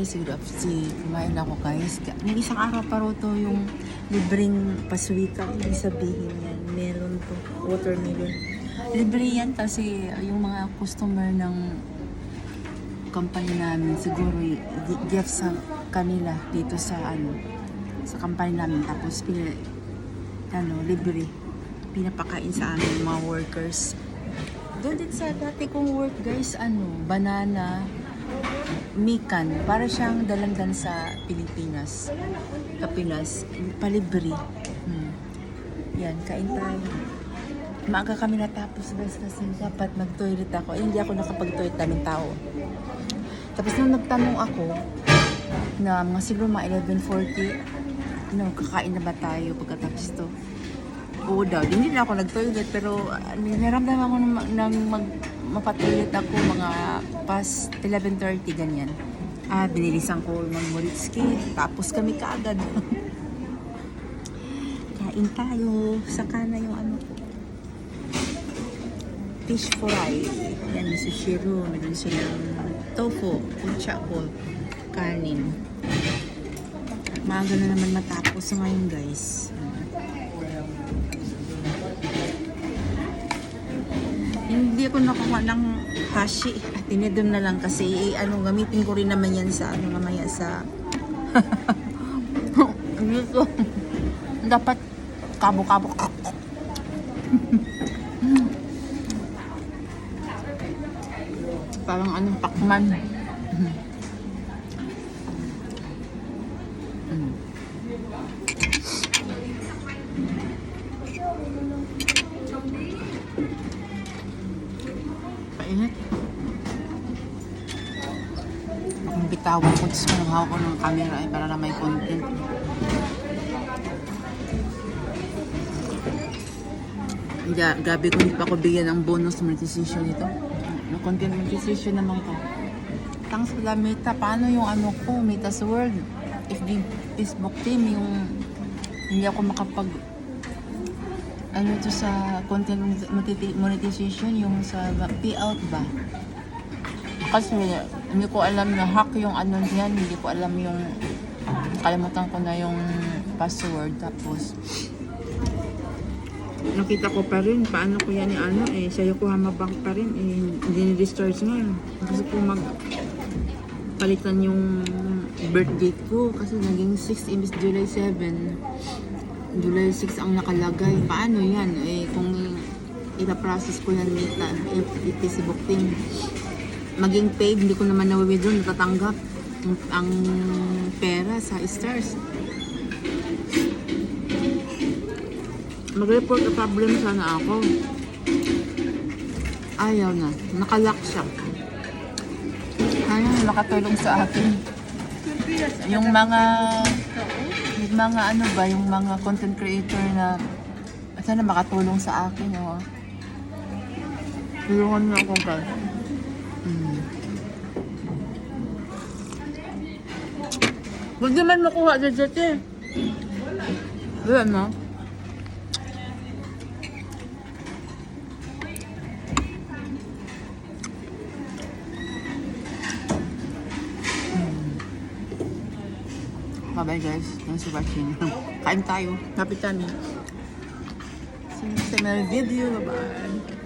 Siguro si kumain ako guys. Yung isang araw pa ro to yung libreng paswika. Ibig sabihin yan, melon to, watermelon. Libre yan kasi yung mga customer ng company namin siguro gift sa kanila dito sa sa company namin. Tapos libre. Pinapakain sa amin mga workers. Doon din sa dati kong work guys, banana, mikan, para siyang dalandan sa Pilipinas. Kapinas, palibre. Yan, kain tayo. Maaga kami natapos guys kasi dapat mag-toilet ako. Hindi ako nakapag-toilet, daming tao. Tapos nung nagtanong ako na mga siguro mga 11:40, kakain na ba tayo pagkatapos to? Oo daw, hindi na ako nag-toilet pero naramdaman ako nang mapatoilet ako mga past 11:30 ganyan. Binilisan ko ng Moritski, tapos kami kaagad. Kain tayo, saka na yung fish fry. Yan, may sushiro, meron silang tofu, kunchako, kanin. Maaga na naman matapos ngayon guys. Hindi ako nakuha ng hashi. Tinidon na lang kasi gamitin ko rin naman yan sa mamaya sa dito. Dapat kabo-kabo. Parang pakman. Painit. Akong bitawan ko, tapos manahawak ko ng camera para na may content. Gabi ko hindi pa ako bigyan ng bonus monetization nito. Content monetization naman ko. Thanks for the Meta. Paano yung ko, Meta's World? FB Facebook team, yung hindi ako makapag ito sa content monetization, yung sa payout ba? Kasi hindi ko alam na hack yung yan, hindi ko alam yung kalimutan ko na yung password. Tapos nakita ko pa rin paano ko yan sa Yokohama Bank pa rin hindi ni-discharge nga. Gusto ko palitan yung birth date ko kasi naging 6 imbes July 7. July 6 ang nakalagay. Paano yan? Kung ita-process ko yan Meta, Facebook team, maging paid, hindi ko naman na-withdraw, natatanggap ang pera sa stars. Mag-report a problem sana ako. Ayaw na. Nakalock siya. Ayaw, nakatulong sa akin. Yung mga yung mga content creator na sana makatulong sa akin. Tulungan niyo ako ba? Huwag naman makuha sa jet eh. Ayan Bye guys. Thanks for watching. Kain tayo. Kapitan. See you next time in a video. Bye-bye.